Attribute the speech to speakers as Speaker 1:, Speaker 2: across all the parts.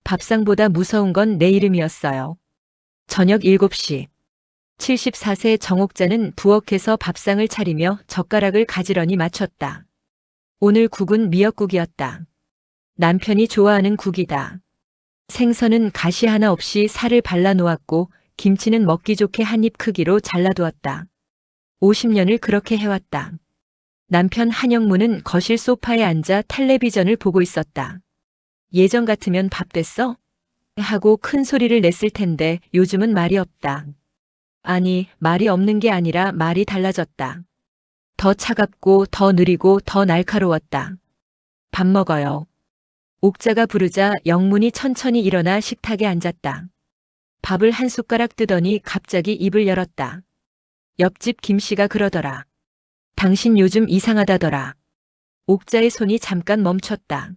Speaker 1: 밥상보다 무서운 건 내 이름이었어요. 저녁 7시. 74세 정옥자는 부엌에서 밥상을 차리며 젓가락을 가지런히 맞췄다. 오늘 국은 미역국이었다. 남편이 좋아하는 국이다. 생선은 가시 하나 없이 살을 발라 놓았고 김치는 먹기 좋게 한 입 크기로 잘라두었다. 50년을 그렇게 해왔다. 남편 한영무는 거실 소파에 앉아 텔레비전을 보고 있었다. 예전 같으면 밥 됐어? 하고 큰 소리를 냈을 텐데 요즘은 말이 없다. 아니, 말이 없는 게 아니라 말이 달라졌다. 더 차갑고 더 느리고 더 날카로웠다. 밥 먹어요. 옥자가 부르자 영문이 천천히 일어나 식탁에 앉았다. 밥을 한 숟가락 뜨더니 갑자기 입을 열었다. 옆집 김씨가 그러더라. 당신 요즘 이상하다더라. 옥자의 손이 잠깐 멈췄다.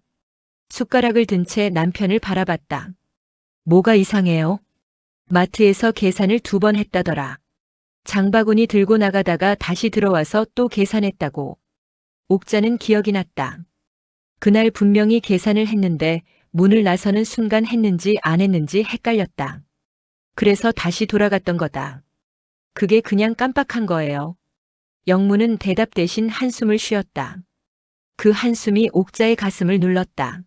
Speaker 1: 숟가락을 든 채 남편을 바라봤다. 뭐가 이상해요? 마트에서 계산을 2번 했다더라. 장바구니 들고 나가다가 다시 들어와서 또 계산했다고. 옥자는 기억이 났다. 그날 분명히 계산을 했는데 문을 나서는 순간 했는지 안 했는지 헷갈렸다. 그래서 다시 돌아갔던 거다. 그게 그냥 깜빡한 거예요. 영무는 대답 대신 한숨을 쉬었다. 그 한숨이 옥자의 가슴을 눌렀다.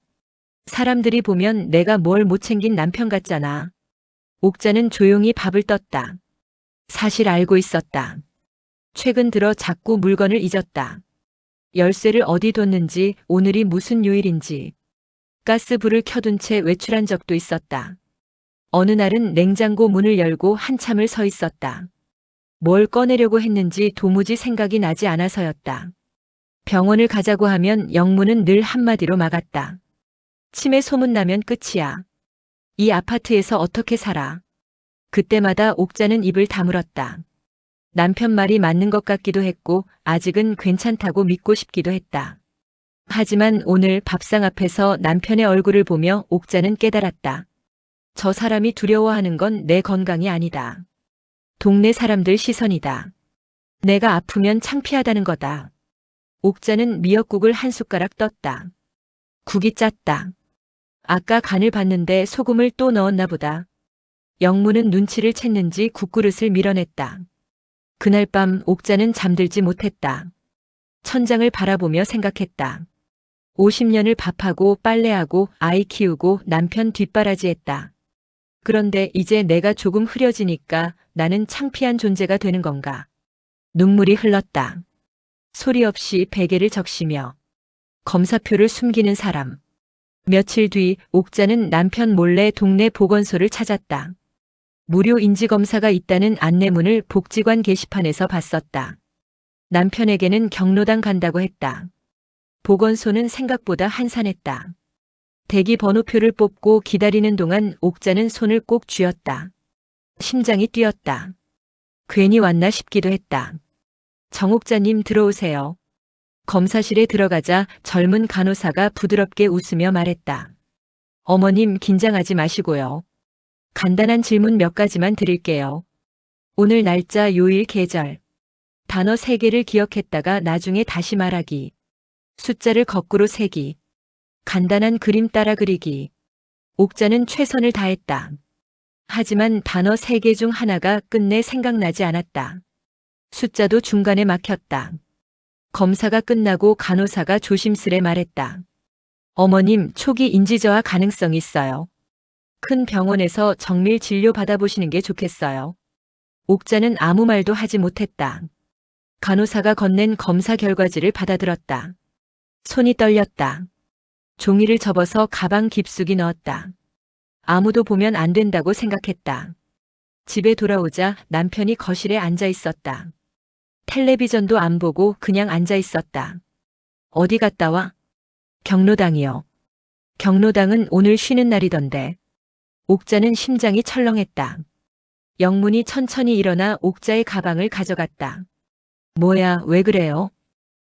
Speaker 1: 사람들이 보면 내가 뭘 못 챙긴 남편 같잖아. 옥자는 조용히 밥을 떴다. 사실 알고 있었다. 최근 들어 자꾸 물건을 잊었다. 열쇠를 어디 뒀는지, 오늘이 무슨 요일인지. 가스불을 켜둔 채 외출한 적도 있었다. 어느 날은 냉장고 문을 열고 한참을 서 있었다. 뭘 꺼내려고 했는지 도무지 생각이 나지 않아서였다. 병원을 가자고 하면 영무는 늘 한마디로 막았다. 치매 소문나면 끝이야. 이 아파트에서 어떻게 살아? 그때마다 옥자는 입을 다물었다. 남편 말이 맞는 것 같기도 했고 아직은 괜찮다고 믿고 싶기도 했다. 하지만 오늘 밥상 앞에서 남편의 얼굴을 보며 옥자는 깨달았다. 저 사람이 두려워하는 건 내 건강이 아니다. 동네 사람들 시선이다. 내가 아프면 창피하다는 거다. 옥자는 미역국을 한 숟가락 떴다. 국이 짰다. 아까 간을 봤는데 소금을 또 넣었나 보다. 영무는 눈치를 챘는지 국그릇을 밀어냈다. 그날 밤 옥자는 잠들지 못했다. 천장을 바라보며 생각했다. 50년을 밥하고 빨래하고 아이 키우고 남편 뒷바라지했다. 그런데 이제 내가 조금 흐려지니까 나는 창피한 존재가 되는 건가. 눈물이 흘렀다. 소리 없이 베개를 적시며 검사표를 숨기는 사람. 며칠 뒤 옥자는 남편 몰래 동네 보건소를 찾았다. 무료 인지검사가 있다는 안내문을 복지관 게시판에서 봤었다. 남편에게는 경로당 간다고 했다. 보건소는 생각보다 한산했다. 대기 번호표를 뽑고 기다리는 동안 옥자는 손을 꼭 쥐었다. 심장이 뛰었다. 괜히 왔나 싶기도 했다. 정옥자님 들어오세요. 검사실에 들어가자 젊은 간호사가 부드럽게 웃으며 말했다. 어머님 긴장하지 마시고요. 간단한 질문 몇 가지만 드릴게요. 오늘 날짜, 요일, 계절. 단어 3개를 기억했다가 나중에 다시 말하기. 숫자를 거꾸로 세기. 간단한 그림 따라 그리기. 옥자는 최선을 다했다. 하지만 단어 3개 중 하나가 끝내 생각나지 않았다. 숫자도 중간에 막혔다. 검사가 끝나고 간호사가 조심스레 말했다. 어머님, 초기 인지저하 가능성이 있어요. 큰 병원에서 정밀 진료 받아보시는 게 좋겠어요. 옥자는 아무 말도 하지 못했다. 간호사가 건넨 검사 결과지를 받아들었다. 손이 떨렸다. 종이를 접어서 가방 깊숙이 넣었다. 아무도 보면 안 된다고 생각했다. 집에 돌아오자 남편이 거실에 앉아 있었다. 텔레비전도 안 보고 그냥 앉아 있었다. 어디 갔다 와? 경로당이요. 경로당은 오늘 쉬는 날이던데. 옥자는 심장이 철렁했다. 영문이 천천히 일어나 옥자의 가방을 가져갔다. 뭐야, 왜 그래요?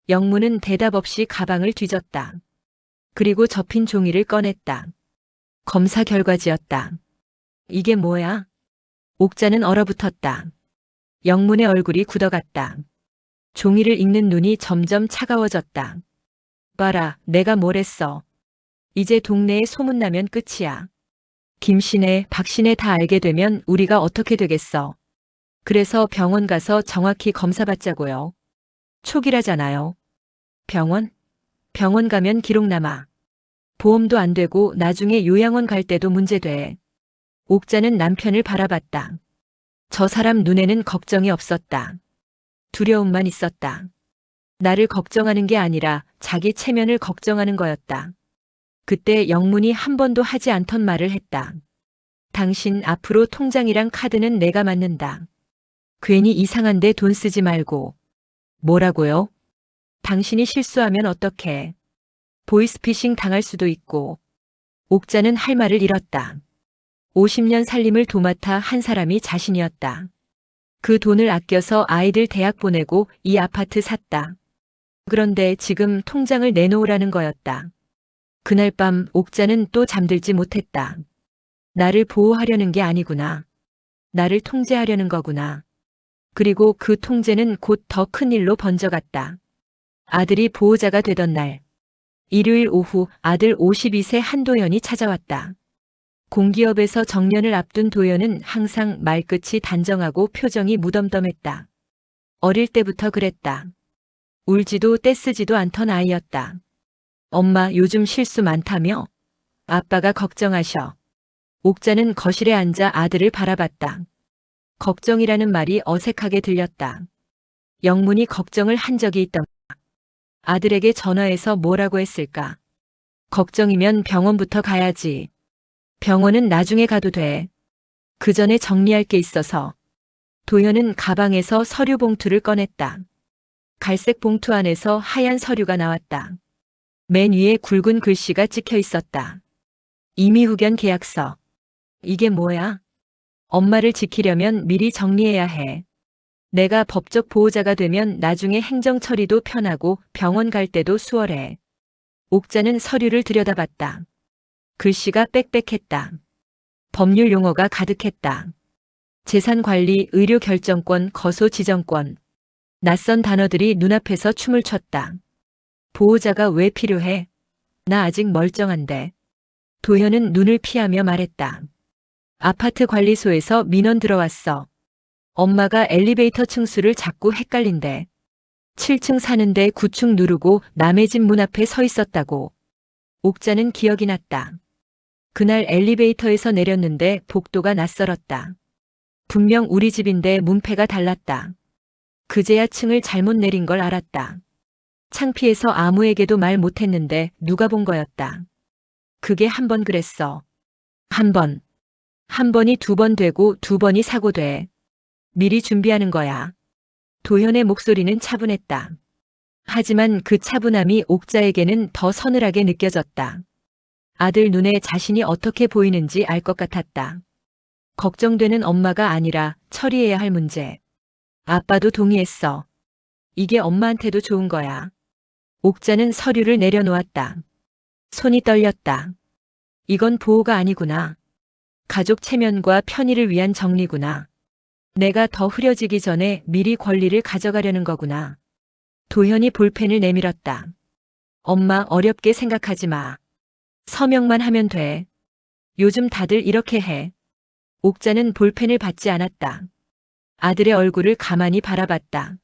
Speaker 1: 영문은 대답 없이 가방을 뒤졌다. 그리고 접힌 종이를 꺼냈다. 검사 결과지였다. 이게 뭐야? 옥자는 얼어붙었다. 영문의 얼굴이 굳어갔다. 종이를 읽는 눈이 점점 차가워졌다. 봐라, 내가 뭘 했어. 이제 동네에 소문나면 끝이야. 김씨네, 박씨네 다 알게 되면 우리가 어떻게 되겠어. 그래서 병원 가서 정확히 검사받자고요. 초기라잖아요. 병원? 병원 가면 기록 남아. 보험도 안 되고 나중에 요양원 갈 때도 문제돼. 옥자는 남편을 바라봤다. 저 사람 눈에는 걱정이 없었다. 두려움만 있었다. 나를 걱정하는 게 아니라 자기 체면을 걱정하는 거였다. 그때 영문이 한 번도 하지 않던 말을 했다. 당신 앞으로 통장이랑 카드는 내가 맡는다. 괜히 이상한데 돈 쓰지 말고. 뭐라고요? 당신이 실수하면 어떡해. 보이스피싱 당할 수도 있고. 옥자는 할 말을 잃었다. 50년 살림을 도맡아 한 사람이 자신이었다. 그 돈을 아껴서 아이들 대학 보내고 이 아파트 샀다. 그런데 지금 통장을 내놓으라는 거였다. 그날 밤 옥자는 또 잠들지 못했다. 나를 보호하려는 게 아니구나. 나를 통제하려는 거구나. 그리고 그 통제는 곧 더 큰 일로 번져갔다. 아들이 보호자가 되던 날. 일요일 오후 아들 52세 한도연이 찾아왔다. 공기업에서 정년을 앞둔 도연은 항상 말끝이 단정하고 표정이 무덤덤했다. 어릴 때부터 그랬다. 울지도 떼쓰지도 않던 아이였다. 엄마 요즘 실수 많다며? 아빠가 걱정하셔. 옥자는 거실에 앉아 아들을 바라봤다. 걱정이라는 말이 어색하게 들렸다. 영문이 걱정을 한 적이 있던 아들에게 전화해서 뭐라고 했을까? 걱정이면 병원부터 가야지. 병원은 나중에 가도 돼. 그 전에 정리할 게 있어서. 도연은 가방에서 서류 봉투를 꺼냈다. 갈색 봉투 안에서 하얀 서류가 나왔다. 맨 위에 굵은 글씨가 찍혀 있었다. 임의후견 계약서. 이게 뭐야? 엄마를 지키려면 미리 정리해야 해. 내가 법적 보호자가 되면 나중에 행정 처리도 편하고 병원 갈 때도 수월해. 옥자는 서류를 들여다봤다. 글씨가 빽빽했다. 법률 용어가 가득했다. 재산관리, 의료결정권, 거소지정권. 낯선 단어들이 눈앞에서 춤을 췄다. 보호자가 왜 필요해? 나 아직 멀쩡한데. 도현은 눈을 피하며 말했다. 아파트 관리소에서 민원 들어왔어. 엄마가 엘리베이터 층수를 자꾸 헷갈린대. 7층 사는데 9층 누르고 남의 집 문 앞에 서 있었다고. 옥자는 기억이 났다. 그날 엘리베이터에서 내렸는데 복도가 낯설었다. 분명 우리 집인데 문패가 달랐다. 그제야 층을 잘못 내린 걸 알았다. 창피해서 아무에게도 말 못했는데 누가 본 거였다. 그게 한 번 그랬어. 한 번. 한 번이 두 번 되고 두 번이 사고돼. 미리 준비하는 거야. 도현의 목소리는 차분했다. 하지만 그 차분함이 옥자에게는 더 서늘하게 느껴졌다. 아들 눈에 자신이 어떻게 보이는지 알 것 같았다. 걱정되는 엄마가 아니라 처리해야 할 문제. 아빠도 동의했어. 이게 엄마한테도 좋은 거야. 옥자는 서류를 내려놓았다. 손이 떨렸다. 이건 보호가 아니구나. 가족 체면과 편의를 위한 정리구나. 내가 더 흐려지기 전에 미리 권리를 가져가려는 거구나. 도현이 볼펜을 내밀었다. 엄마 어렵게 생각하지 마. 서명만 하면 돼. 요즘 다들 이렇게 해. 옥자는 볼펜을 받지 않았다. 아들의 얼굴을 가만히 바라봤다.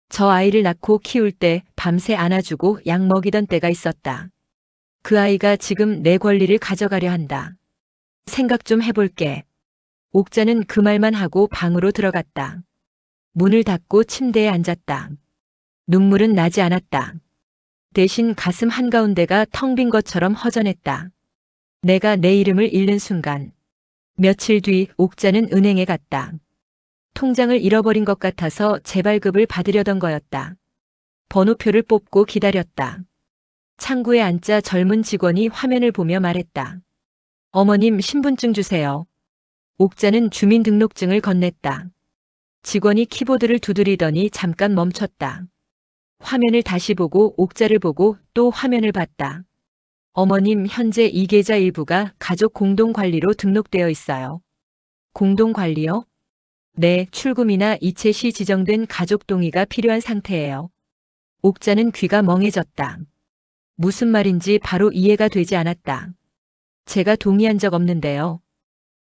Speaker 1: 저 아이를 낳고 키울 때 밤새 안아주고 약 먹이던 때가 있었다. 그 아이가 지금 내 권리를 가져가려 한다. 생각 좀 해볼게. 옥자는 그 말만 하고 방으로 들어갔다. 문을 닫고 침대에 앉았다. 눈물은 나지 않았다. 대신 가슴 한가운데가 텅 빈 것처럼 허전했다. 내가 내 이름을 잃는 순간. 며칠 뒤 옥자는 은행에 갔다. 통장을 잃어버린 것 같아서 재발급을 받으려던 거였다. 번호표를 뽑고 기다렸다. 창구에 앉자 젊은 직원이 화면을 보며 말했다. 어머님 신분증 주세요. 옥자는 주민등록증을 건넸다. 직원이 키보드를 두드리더니 잠깐 멈췄다. 화면을 다시 보고 옥자를 보고 또 화면을 봤다. 어머님 현재 이 계좌 일부가 가족 공동관리로 등록되어 있어요. 공동관리요? 네, 출금이나 이체 시 지정된 가족 동의가 필요한 상태예요. 옥자는 귀가 멍해졌다. 무슨 말인지 바로 이해가 되지 않았다. 제가 동의한 적 없는데요.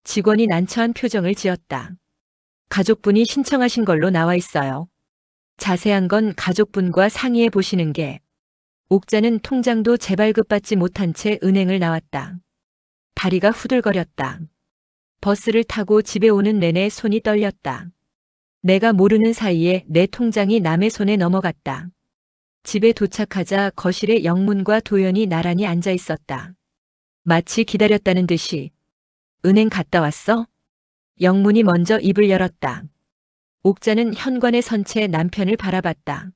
Speaker 1: 직원이 난처한 표정을 지었다. 가족분이 신청하신 걸로 나와 있어요. 자세한 건 가족분과 상의해 보시는 게. 옥자는 통장도 재발급받지 못한 채 은행을 나왔다. 다리가 후들거렸다. 버스를 타고 집에 오는 내내 손이 떨렸다. 내가 모르는 사이에 내 통장이 남의 손에 넘어갔다. 집에 도착하자 거실에 영문과 도연이 나란히 앉아 있었다. 마치 기다렸다는 듯이. 은행 갔다 왔어? 영문이 먼저 입을 열었다. 옥자는 현관에 선 채 남편을 바라봤다.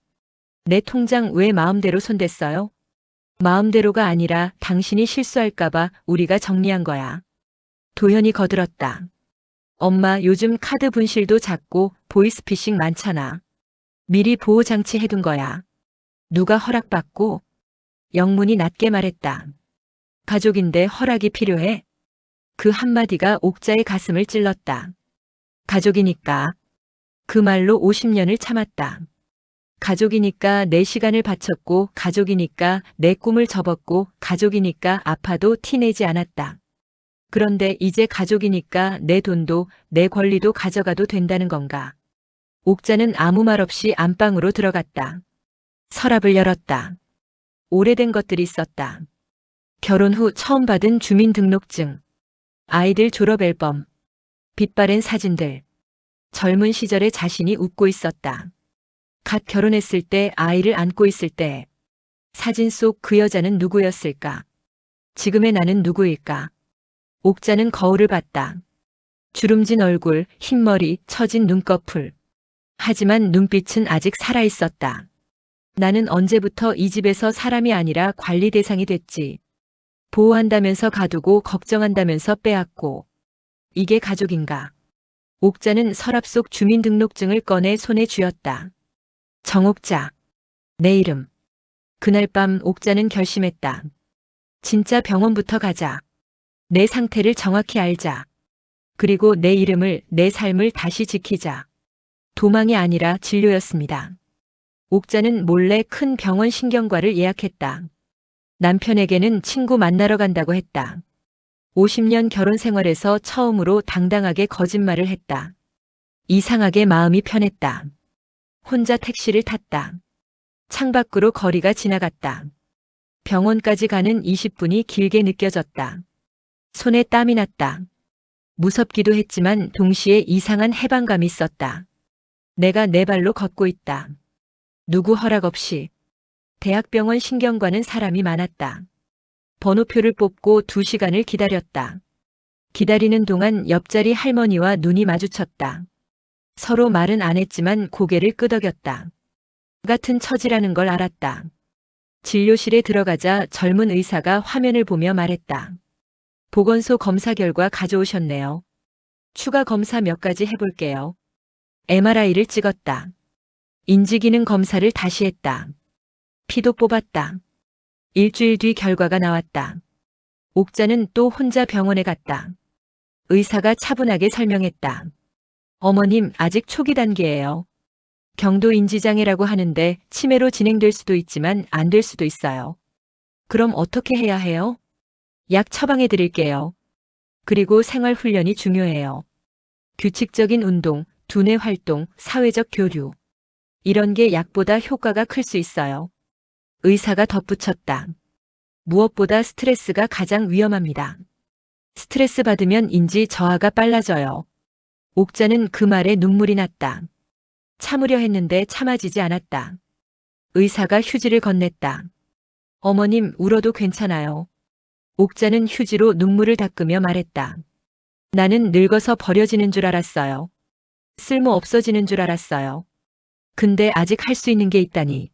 Speaker 1: 내 통장 왜 마음대로 손댔어요? 마음대로가 아니라 당신이 실수할까봐 우리가 정리한 거야. 도현이 거들었다. 엄마 요즘 카드 분실도 잦고 보이스피싱 많잖아. 미리 보호장치 해둔 거야. 누가 허락받고? 영문이 낮게 말했다. 가족인데 허락이 필요해? 그 한마디가 옥자의 가슴을 찔렀다. 가족이니까. 그 말로 50년을 참았다. 가족이니까 내 시간을 바쳤고, 가족이니까 내 꿈을 접었고, 가족이니까 아파도 티내지 않았다. 그런데 이제 가족이니까 내 돈도 내 권리도 가져가도 된다는 건가. 옥자는 아무 말 없이 안방으로 들어갔다. 서랍을 열었다. 오래된 것들이 있었다. 결혼 후 처음 받은 주민등록증, 아이들 졸업 앨범, 빛바랜 사진들. 젊은 시절에 자신이 웃고 있었다. 갓 결혼했을 때 아이를 안고 있을 때. 사진 속 그 여자는 누구였을까? 지금의 나는 누구일까? 옥자는 거울을 봤다. 주름진 얼굴, 흰머리, 처진 눈꺼풀. 하지만 눈빛은 아직 살아있었다. 나는 언제부터 이 집에서 사람이 아니라 관리 대상이 됐지. 보호한다면서 가두고 걱정한다면서 빼앗고. 이게 가족인가? 옥자는 서랍 속 주민등록증을 꺼내 손에 쥐었다. 정옥자. 내 이름. 그날 밤 옥자는 결심했다. 진짜 병원부터 가자. 내 상태를 정확히 알자. 그리고 내 이름을, 내 삶을 다시 지키자. 도망이 아니라 진료였습니다. 옥자는 몰래 큰 병원 신경과를 예약했다. 남편에게는 친구 만나러 간다고 했다. 50년 결혼 생활에서 처음으로 당당하게 거짓말을 했다. 이상하게 마음이 편했다. 혼자 택시를 탔다. 창밖으로 거리가 지나갔다. 병원까지 가는 20분이 길게 느껴졌다. 손에 땀이 났다. 무섭기도 했지만 동시에 이상한 해방감이 있었다. 내가 내 발로 걷고 있다. 누구 허락 없이. 대학병원 신경과는 사람이 많았다. 번호표를 뽑고 2시간을 기다렸다. 기다리는 동안 옆자리 할머니와 눈이 마주쳤다. 서로 말은 안 했지만 고개를 끄덕였다. 같은 처지라는 걸 알았다. 진료실에 들어가자 젊은 의사가 화면을 보며 말했다. 보건소 검사 결과 가져오셨네요. 추가 검사 몇 가지 해볼게요. MRI를 찍었다. 인지기능 검사를 다시 했다. 피도 뽑았다. 일주일 뒤 결과가 나왔다. 옥자는 또 혼자 병원에 갔다. 의사가 차분하게 설명했다. 어머님 아직 초기 단계예요. 경도 인지장애라고 하는데 치매로 진행될 수도 있지만 안 될 수도 있어요. 그럼 어떻게 해야 해요? 약 처방해 드릴게요. 그리고 생활 훈련이 중요해요. 규칙적인 운동, 두뇌 활동, 사회적 교류. 이런 게 약보다 효과가 클 수 있어요. 의사가 덧붙였다. 무엇보다 스트레스가 가장 위험합니다. 스트레스 받으면 인지 저하가 빨라져요. 옥자는 그 말에 눈물이 났다. 참으려 했는데 참아지지 않았다. 의사가 휴지를 건넸다. 어머님 울어도 괜찮아요. 옥자는 휴지로 눈물을 닦으며 말했다. 나는 늙어서 버려지는 줄 알았어요. 쓸모 없어지는 줄 알았어요. 근데 아직 할 수 있는 게 있다니.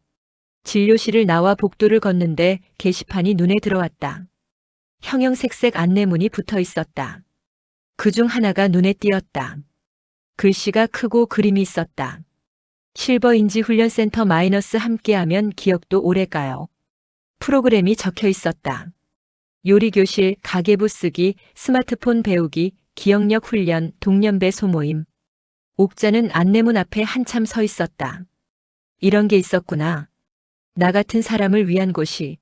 Speaker 1: 진료실을 나와 복도를 걷는데 게시판이 눈에 들어왔다. 형형색색 안내문이 붙어 있었다. 그중 하나가 눈에 띄었다. 글씨가 크고 그림이 있었다. 실버인지훈련센터 마이너스 함께하면 기억도 오래가요. 프로그램이 적혀 있었다. 요리교실, 가계부 쓰기, 스마트폰 배우기, 기억력 훈련, 동년배 소모임. 옥자는 안내문 앞에 한참 서 있었다. 이런 게 있었구나. 나 같은 사람을 위한 곳이.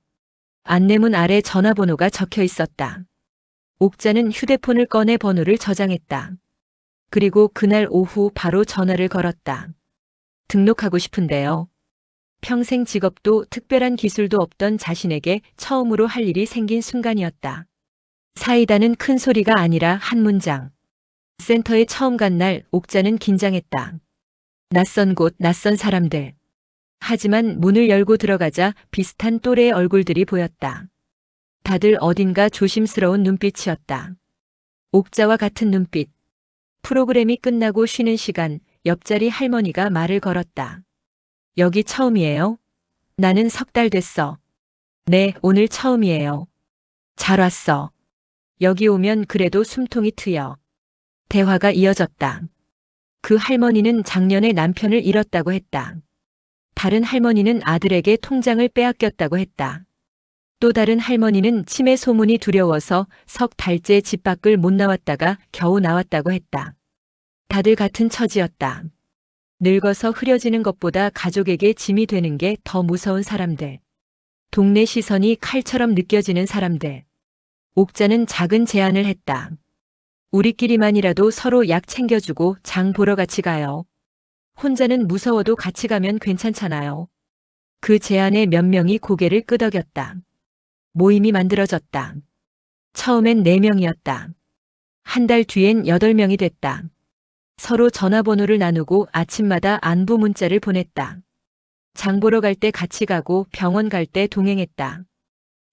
Speaker 1: 안내문 아래 전화번호가 적혀 있었다. 옥자는 휴대폰을 꺼내 번호를 저장했다. 그리고 그날 오후 바로 전화를 걸었다. 등록하고 싶은데요. 평생 직업도 특별한 기술도 없던 자신에게 처음으로 할 일이 생긴 순간이었다. 사이다는 큰 소리가 아니라 한 문장. 센터에 처음 간 날 옥자는 긴장했다. 낯선 곳, 낯선 사람들. 하지만 문을 열고 들어가자 비슷한 또래의 얼굴들이 보였다. 다들 어딘가 조심스러운 눈빛이었다. 옥자와 같은 눈빛. 프로그램이 끝나고 쉬는 시간, 옆자리 할머니가 말을 걸었다. 여기 처음이에요? 나는 3달 됐어. 네, 오늘 처음이에요. 잘 왔어. 여기 오면 그래도 숨통이 트여. 대화가 이어졌다. 그 할머니는 작년에 남편을 잃었다고 했다. 다른 할머니는 아들에게 통장을 빼앗겼다고 했다. 또 다른 할머니는 치매 소문이 두려워서 3달째 집 밖을 못 나왔다가 겨우 나왔다고 했다. 다들 같은 처지였다. 늙어서 흐려지는 것보다 가족에게 짐이 되는 게 더 무서운 사람들. 동네 시선이 칼처럼 느껴지는 사람들. 옥자는 작은 제안을 했다. 우리끼리만이라도 서로 약 챙겨주고 장 보러 같이 가요. 혼자는 무서워도 같이 가면 괜찮잖아요. 그 제안에 몇 명이 고개를 끄덕였다. 모임이 만들어졌다. 처음엔 4명이었다. 한 달 뒤엔 8명이 됐다. 서로 전화번호를 나누고 아침마다 안부 문자를 보냈다. 장 보러 갈 때 같이 가고 병원 갈 때 동행했다.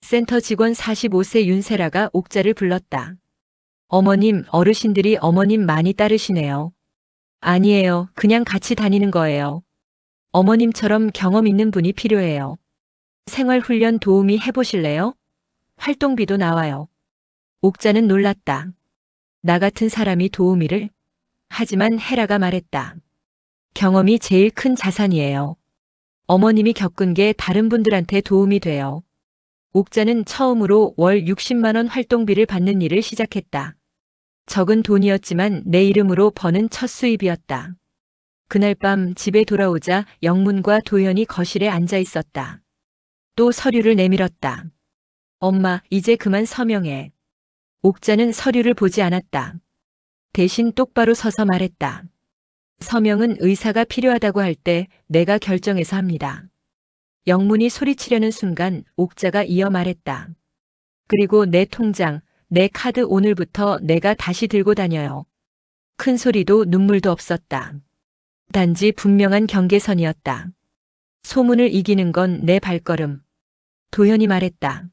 Speaker 1: 센터 직원 45세 윤세라가 옥자를 불렀다. 어머님, 어르신들이 어머님 많이 따르시네요. 아니에요. 그냥 같이 다니는 거예요. 어머님처럼 경험 있는 분이 필요해요. 생활훈련 도우미 해보실래요? 활동비도 나와요. 옥자는 놀랐다. 나 같은 사람이 도우미를? 하지만 헤라가 말했다. 경험이 제일 큰 자산이에요. 어머님이 겪은 게 다른 분들한테 도움이 돼요. 옥자는 처음으로 월 60만 원 활동비를 받는 일을 시작했다. 적은 돈이었지만 내 이름으로 버는 첫 수입이었다. 그날 밤 집에 돌아오자 영문과 도연이 거실에 앉아 있었다. 또 서류를 내밀었다. 엄마, 이제 그만 서명해. 옥자는 서류를 보지 않았다. 대신 똑바로 서서 말했다. 서명은 의사가 필요하다고 할 때 내가 결정해서 합니다. 영문이 소리치려는 순간 옥자가 이어 말했다. 그리고 내 통장, 내 카드 오늘부터 내가 다시 들고 다녀요. 큰 소리도 눈물도 없었다. 단지 분명한 경계선이었다. 소문을 이기는 건 내 발걸음. 도현이 말했다.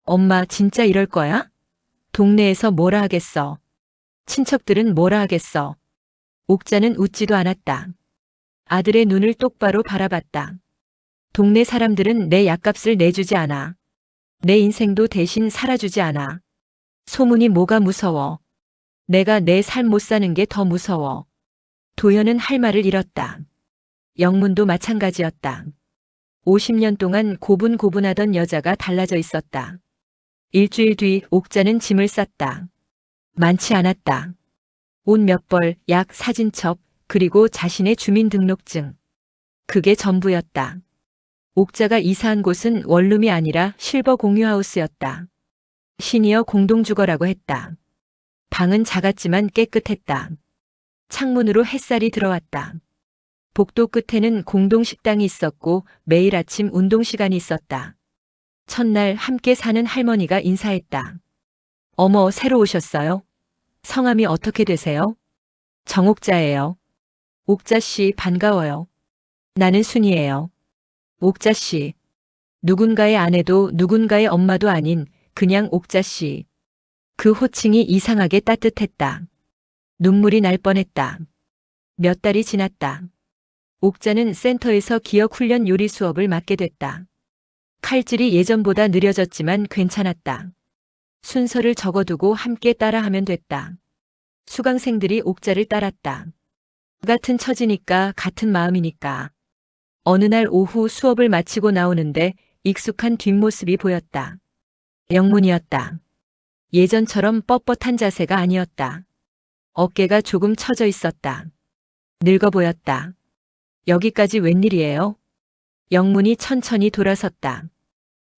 Speaker 1: 엄마 진짜 이럴 거야? 동네에서 뭐라 하겠어. 친척들은 뭐라 하겠어. 옥자는 웃지도 않았다. 아들의 눈을 똑바로 바라봤다. 동네 사람들은 내 약값을 내주지 않아. 내 인생도 대신 살아주지 않아. 소문이 뭐가 무서워. 내가 내 삶 못 사는 게 더 무서워. 도현은 할 말을 잃었다. 영문도 마찬가지였다. 50년 동안 고분고분하던 여자가 달라져 있었다. 일주일 뒤 옥자는 짐을 쌌다. 많지 않았다. 옷 몇 벌, 약 사진첩, 그리고 자신의 주민등록증. 그게 전부였다. 옥자가 이사한 곳은 원룸이 아니라 실버 공유하우스였다. 시니어 공동주거라고 했다. 방은 작았지만 깨끗했다. 창문으로 햇살이 들어왔다. 복도 끝에는 공동식당이 있었고 매일 아침 운동시간이 있었다. 첫날 함께 사는 할머니가 인사했다. 어머, 새로 오셨어요? 성함이 어떻게 되세요? 정옥자예요. 옥자씨 반가워요. 나는 순이에요. 옥자씨. 누군가의 아내도 누군가의 엄마도 아닌 그냥 옥자씨. 그 호칭이 이상하게 따뜻했다. 눈물이 날 뻔했다. 몇 달이 지났다. 옥자는 센터에서 기억훈련 요리 수업을 맡게 됐다. 칼질이 예전보다 느려졌지만 괜찮았다. 순서를 적어두고 함께 따라하면 됐다. 수강생들이 옥자를 따랐다. 같은 처지니까 같은 마음이니까. 어느 날 오후 수업을 마치고 나오는데 익숙한 뒷모습이 보였다. 영문이었다. 예전처럼 뻣뻣한 자세가 아니었다. 어깨가 조금 처져 있었다. 늙어 보였다. 여기까지 웬일이에요? 영문이 천천히 돌아섰다.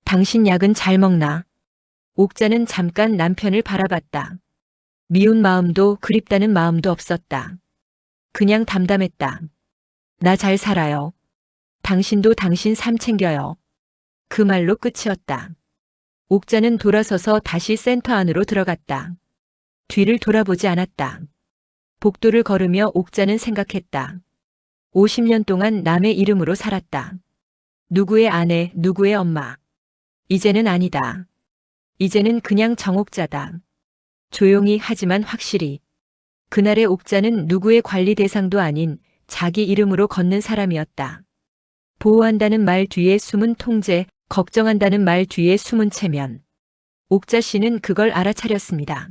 Speaker 1: 당신 약은 잘 먹나? 옥자는 잠깐 남편을 바라봤다. 미운 마음도 그립다는 마음도 없었다. 그냥 담담했다. 나 잘 살아요. 당신도 당신 삶 챙겨요. 그 말로 끝이었다. 옥자는 돌아서서 다시 센터 안으로 들어갔다. 뒤를 돌아보지 않았다. 복도를 걸으며 옥자는 생각했다. 50년 동안 남의 이름으로 살았다. 누구의 아내, 누구의 엄마. 이제는 아니다. 이제는 그냥 정옥자다. 조용히 하지만 확실히. 그날의 옥자는 누구의 관리 대상도 아닌 자기 이름으로 걷는 사람이었다. 보호한다는 말 뒤에 숨은 통제, 걱정한다는 말 뒤에 숨은 체면. 옥자 씨는 그걸 알아차렸습니다.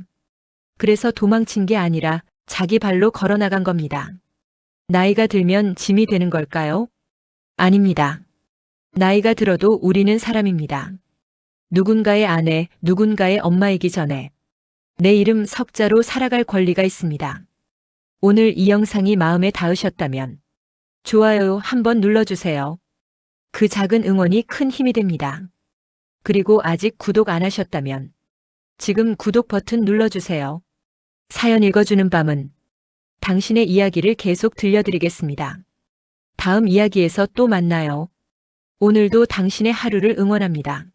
Speaker 1: 그래서 도망친 게 아니라 자기 발로 걸어나간 겁니다. 나이가 들면 짐이 되는 걸까요? 아닙니다. 나이가 들어도 우리는 사람입니다. 누군가의 아내, 누군가의 엄마이기 전에 내 이름 석자로 살아갈 권리가 있습니다. 오늘 이 영상이 마음에 닿으셨다면 좋아요 한번 눌러주세요. 그 작은 응원이 큰 힘이 됩니다. 그리고 아직 구독 안 하셨다면 지금 구독 버튼 눌러주세요. 사연 읽어주는 밤은 당신의 이야기를 계속 들려드리겠습니다. 다음 이야기에서 또 만나요. 오늘도 당신의 하루를 응원합니다.